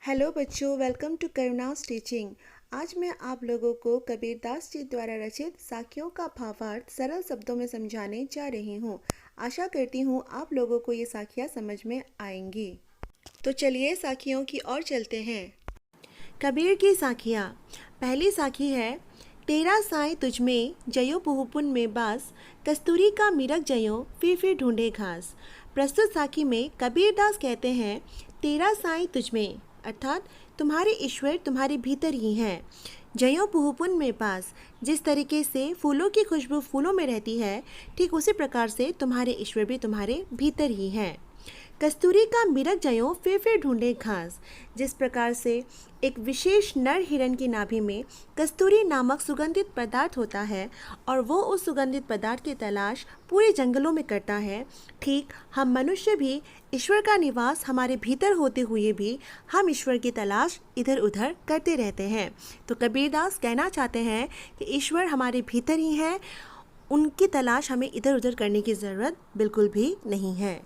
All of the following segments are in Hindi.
हेलो बच्चों, वेलकम टू करुणास टीचिंग। आज मैं आप लोगों को कबीरदास जी द्वारा रचित साखियों का भावार्थ सरल शब्दों में समझाने जा रही हूँ। आशा करती हूँ आप लोगों को ये साखियाँ समझ में आएंगी। तो चलिए साखियों की ओर चलते हैं। कबीर की साखियाँ। पहली साखी है, तेरा साई तुझ में जयो पुहुपुन में बास, कस्तूरी का मिरक जयो फिर ढूंढे घास। प्रस्तुत साखी में कबीरदास कहते हैं, तेरा साई तुझ में अर्थात तुम्हारे ईश्वर तुम्हारे भीतर ही हैं। जयो पुहुपुन में पास, जिस तरीके से फूलों की खुशबू फूलों में रहती है, ठीक उसी प्रकार से तुम्हारे ईश्वर भी तुम्हारे भीतर ही हैं। कस्तूरी का मिरक जयो फिर ढूंढे घास, जिस प्रकार से एक विशेष नर हिरण की नाभि में कस्तूरी नामक सुगंधित पदार्थ होता है और वो उस सुगंधित पदार्थ की तलाश पूरे जंगलों में करता है, ठीक हम मनुष्य भी ईश्वर का निवास हमारे भीतर होते हुए भी हम ईश्वर की तलाश इधर उधर करते रहते हैं। तो कबीरदास कहना चाहते हैं कि ईश्वर हमारे भीतर ही है, उनकी तलाश हमें इधर उधर करने की ज़रूरत बिल्कुल भी नहीं है।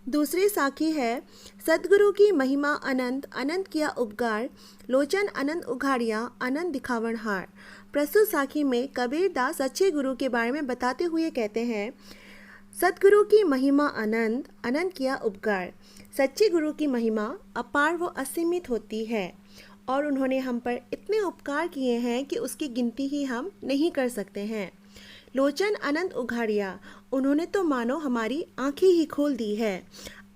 दूसरी साखी है, सदगुरु की महिमा अनंत अनंत किया उपकार, लोचन अनंत उघाड़िया अनंत दिखावन हार। प्रस्तुत साखी में कबीरदास सच्चे गुरु के बारे में बताते हुए कहते हैं, सदगुरु की महिमा अनंत अनंत किया उपकार। सच्चे गुरु की महिमा अपार व असीमित होती है और उन्होंने हम पर इतने उपकार किए हैं कि उसकी गिनती ही हम नहीं कर सकते हैं। लोचन अनंत उघाड़िया, उन्होंने तो मानो हमारी आंखें ही खोल दी है।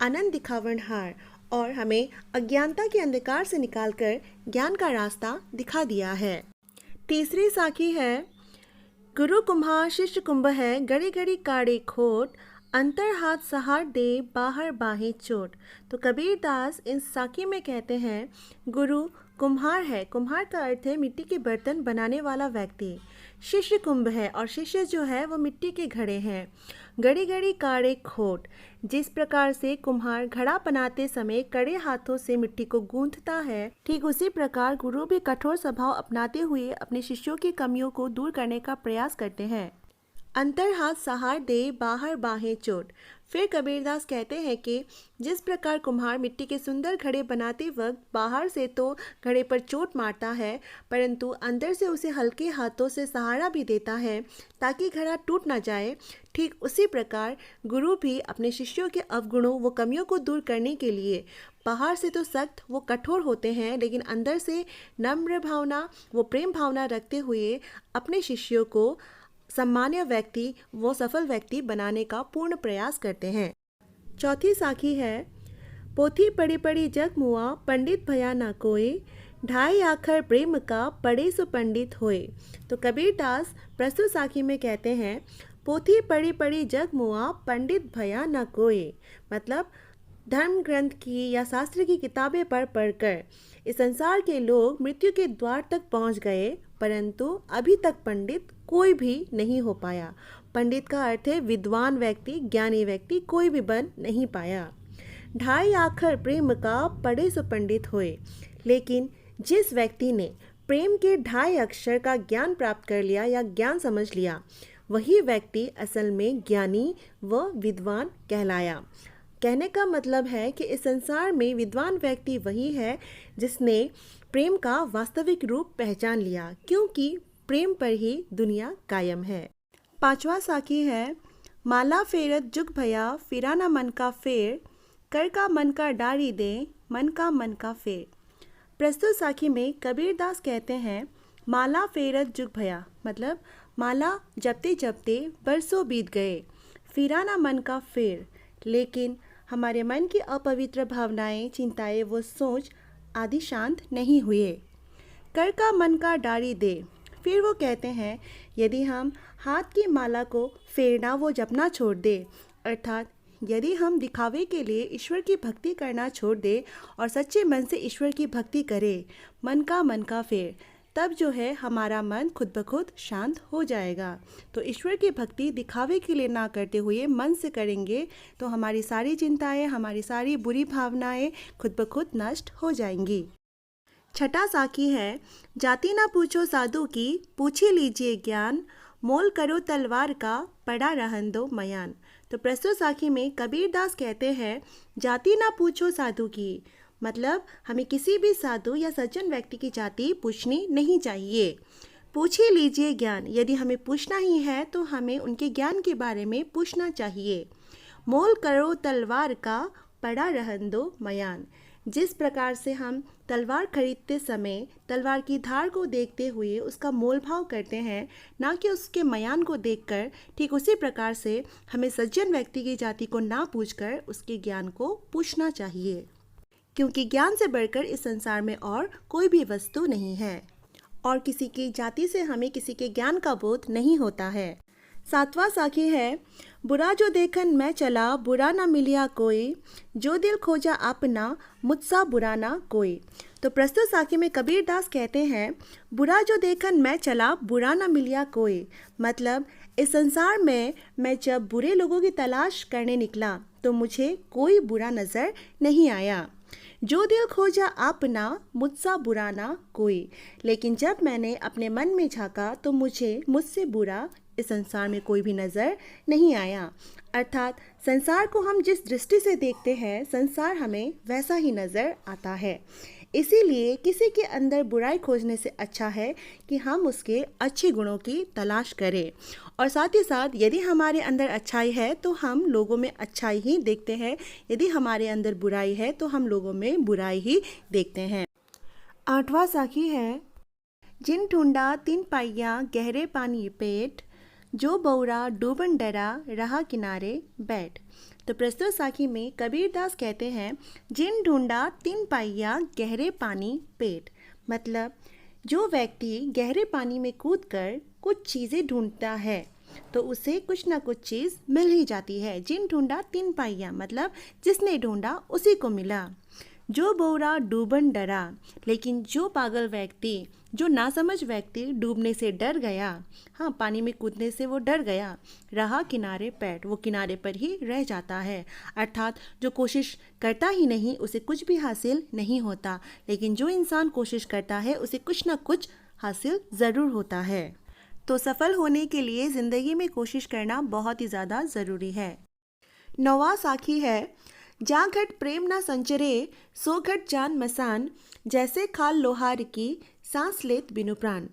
अनंत दिखावनहार, और हमें अज्ञानता के अंधकार से निकालकर ज्ञान का रास्ता दिखा दिया है। तीसरी साखी है, गुरु कुम्हार शिष्य कुंभ है, गड़ी गड़ी काड़े खोट, अंतर हाथ सहार दे बाहर बाहें चोट। तो कबीरदास इन साखी में कहते हैं, गुरु कुम्हार है, कुम्हार का अर्थ है मिट्टी के बर्तन बनाने वाला व्यक्ति। शिष्य कुंभ है और शिष्य जो है वो मिट्टी के घड़े हैं। गड़ी गड़ी काड़े खोट, जिस प्रकार से कुम्हार घड़ा बनाते समय कड़े हाथों से मिट्टी को गूंथता है, ठीक उसी प्रकार गुरु भी कठोर स्वभाव अपनाते हुए अपने शिष्यों की कमियों को दूर करने का प्रयास करते हैं। अंतर हाथ सहार दे बाहर बाहें चोट। फिर कबीरदास कहते हैं कि जिस प्रकार कुम्हार मिट्टी के सुंदर घड़े बनाते वक्त बाहर से तो घड़े पर चोट मारता है, परंतु अंदर से उसे हल्के हाथों से सहारा भी देता है ताकि घड़ा टूट ना जाए, ठीक उसी प्रकार गुरु भी अपने शिष्यों के अवगुणों व कमियों को दूर करने के लिए बाहर से तो सख्त वो कठोर होते हैं, लेकिन अंदर से नम्र भावना वो प्रेम भावना रखते हुए अपने शिष्यों को सामान्य व्यक्ति वो सफल व्यक्ति बनाने का पूर्ण प्रयास करते हैं। चौथी साखी है, पोथी पढ़ी पढ़ी जग मुआ, पंडित भया ना कोई, ढाई आखर प्रेम का पढ़े सो पंडित होए। तो कबीरदास प्रस्तुत साखी में कहते हैं, पोथी पढ़ी पढ़ी जग मुआ, पंडित भया ना कोई, मतलब धर्म ग्रंथ की या शास्त्र की किताबें पढ़कर इस संसार के लोग मृत्यु के द्वार तक पहुंच गए, परंतु अभी तक पंडित कोई भी नहीं हो पाया। पंडित का अर्थ है विद्वान व्यक्ति, ज्ञानी व्यक्ति, कोई भी बन नहीं पाया। ढाई आखर प्रेम का पढ़े सो पंडित होए, लेकिन जिस व्यक्ति ने प्रेम के ढाई अक्षर का ज्ञान प्राप्त कर लिया या ज्ञान समझ लिया, वही व्यक्ति असल में ज्ञानी व विद्वान कहलाया। कहने का मतलब है कि इस संसार में विद्वान व्यक्ति वही है जिसने प्रेम का वास्तविक रूप पहचान लिया, क्योंकि प्रेम पर ही दुनिया कायम है। पांचवा साखी है, माला फेरत जुग भया, फिरा ना मन का फेर, कर का मन का डारी दे, मन का फेर। प्रस्तुत साखी में कबीरदास कहते हैं, माला फेरत जुग भया, मतलब माला जपते जपते बरसों बीत गए, फिरा ना मन का फेर, लेकिन हमारे मन की अपवित्र भावनाएं, चिंताएं व सोच आदि शांत नहीं हुए। कर का मन का डारी दे। फिर वो कहते हैं, यदि हम हाथ की माला को फेरना व जपना छोड़ दे, अर्थात यदि हम दिखावे के लिए ईश्वर की भक्ति करना छोड़ दे और सच्चे मन से ईश्वर की भक्ति करें, मन का फेर, तब जो है हमारा मन खुद ब खुद शांत हो जाएगा। तो ईश्वर की भक्ति दिखावे के लिए ना करते हुए मन से करेंगे तो हमारी सारी चिंताएं, हमारी सारी बुरी भावनाएं खुद ब खुद नष्ट हो जाएंगी। छठा साखी है, जाति ना पूछो साधु की, पूछी लीजिए ज्ञान, मोल करो तलवार का, पड़ा रहन दो मयान। तो प्रस्तुत साखी में कबीरदास कहते हैं, जाति ना पूछो साधु की, मतलब हमें किसी भी साधु या सज्जन व्यक्ति की जाति पूछनी नहीं चाहिए। पूछ ही लीजिए ज्ञान, यदि हमें पूछना ही है तो हमें उनके ज्ञान के बारे में पूछना चाहिए। मोल करो तलवार का, पड़ा रहन दो मयान। जिस प्रकार से हम तलवार खरीदते समय तलवार की धार को देखते हुए उसका मोल भाव करते हैं, ना कि उसके मयान को देखकर, ठीक उसी प्रकार से हमें सज्जन व्यक्ति की जाति को ना पूछकर उसके ज्ञान को पूछना चाहिए, क्योंकि ज्ञान से बढ़कर इस संसार में और कोई भी वस्तु नहीं है और किसी की जाति से हमें किसी के ज्ञान का बोध नहीं होता है। 7वां साखी है, बुरा जो देखन मैं चला, बुरा ना मिलिया कोई, जो दिल खोजा अपना, मुझसा बुरा ना कोई। तो प्रस्तुत साखी में कबीर दास कहते हैं, बुरा जो देखन मैं चला, बुरा ना मिलिया कोई। मतलब इस संसार में मैं जब बुरे लोगों की तलाश करने निकला तो मुझे कोई बुरा नज़र नहीं आया। जो दिल खोजा अपना, मुझसा बुरा ना कोई। लेकिन जब मैंने अपने मन में झांका तो मुझे मुझसे बुरा इस संसार में कोई भी नज़र नहीं आया। अर्थात संसार को हम जिस दृष्टि से देखते हैं, संसार हमें वैसा ही नज़र आता है। इसीलिए किसी के अंदर बुराई खोजने से अच्छा है कि हम उसके अच्छे गुणों की तलाश करें, और साथ ही साथ यदि हमारे अंदर अच्छाई है तो हम लोगों में अच्छाई ही देखते हैं, यदि हमारे अंदर बुराई है तो हम लोगों में बुराई ही देखते हैं। 8वां साखी है, जिन ढूंढा तीन पाइया गहरे पानी पेट, जो बौरा डूबन डरा रहा किनारे बैठ। तो प्रस्तुत साखी में कबीर दास कहते हैं, जिन ढूंढा तीन पाइया गहरे पानी पेट। मतलब जो व्यक्ति गहरे पानी में कूदकर कुछ चीज़ें ढूंढता है तो उसे कुछ ना कुछ चीज़ मिल ही जाती है। जिन ढूंढा तीन पाइया मतलब जिसने ढूंढा उसी को मिला। जो बौरा डूबन डरा, लेकिन जो पागल व्यक्ति, जो नासमझ व्यक्ति डूबने से डर गया, हाँ पानी में कूदने से वो डर गया, रहा किनारे पैठ, वो किनारे पर ही रह जाता है। अर्थात जो कोशिश करता ही नहीं उसे कुछ भी हासिल नहीं होता, लेकिन जो इंसान कोशिश करता है उसे कुछ ना कुछ हासिल ज़रूर होता है। तो सफल होने के लिए ज़िंदगी में कोशिश करना बहुत ही ज़्यादा ज़रूरी है। 9वां साखी है, जा घट प्रेम ना संचरे, सो घट जान मसान, जैसे खाल लोहार की, सांस लेत बिनु प्राण।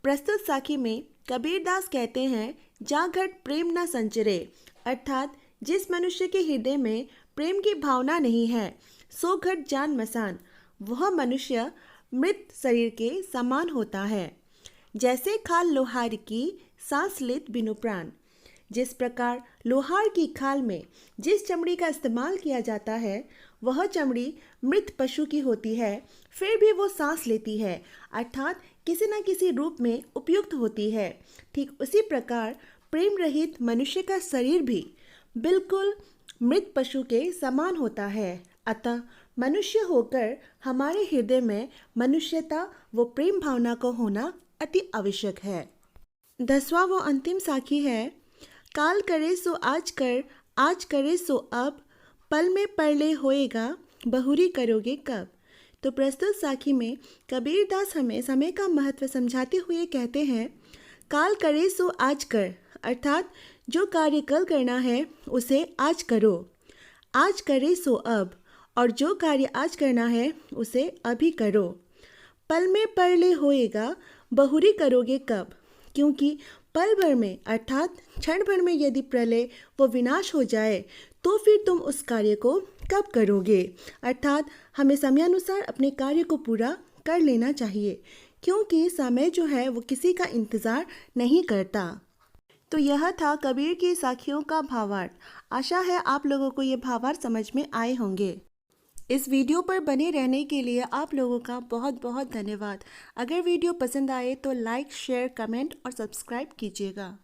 प्रस्तुत साखी में कबीर दास कहते हैं, जा घट प्रेम ना संचरे, अर्थात जिस मनुष्य के हृदय में प्रेम की भावना नहीं है, सो घट जान मसान, वह मनुष्य मृत शरीर के समान होता है। जैसे खाल लोहार की, सांस लेत बिनु प्राण। जिस प्रकार लोहार की खाल में जिस चमड़ी का इस्तेमाल किया जाता है वह चमड़ी मृत पशु की होती है, फिर भी वो सांस लेती है, अर्थात किसी न किसी रूप में उपयुक्त होती है। ठीक उसी प्रकार प्रेम रहित मनुष्य का शरीर भी बिल्कुल मृत पशु के समान होता है। अतः मनुष्य होकर हमारे हृदय में मनुष्यता व प्रेम भावना को होना अति आवश्यक है। 10वां व अंतिम साखी है, काल करे सो आज कर, आज करे सो अब, पल में परले होएगा, बहुरी करोगे कब। तो प्रस्तुत साखी में कबीर दास हमें समय का महत्व समझाते हुए कहते हैं, काल करे सो आज कर, अर्थात जो कार्य कल करना है उसे आज करो, आज करे सो अब, और जो कार्य आज करना है उसे अभी करो। पल में परले होएगा, बहुरी करोगे कब, क्योंकि पल भर में अर्थात क्षण भर में यदि प्रलय व विनाश हो जाए तो फिर तुम उस कार्य को कब करोगे। अर्थात हमें समयानुसार अपने कार्य को पूरा कर लेना चाहिए, क्योंकि समय जो है वो किसी का इंतज़ार नहीं करता। तो यह था कबीर की साखियों का भावार्थ। आशा है आप लोगों को ये भावार्थ समझ में आए होंगे। इस वीडियो पर बने रहने के लिए आप लोगों का बहुत बहुत धन्यवाद। अगर वीडियो पसंद आए तो लाइक, शेयर, कमेंट और सब्सक्राइब कीजिएगा।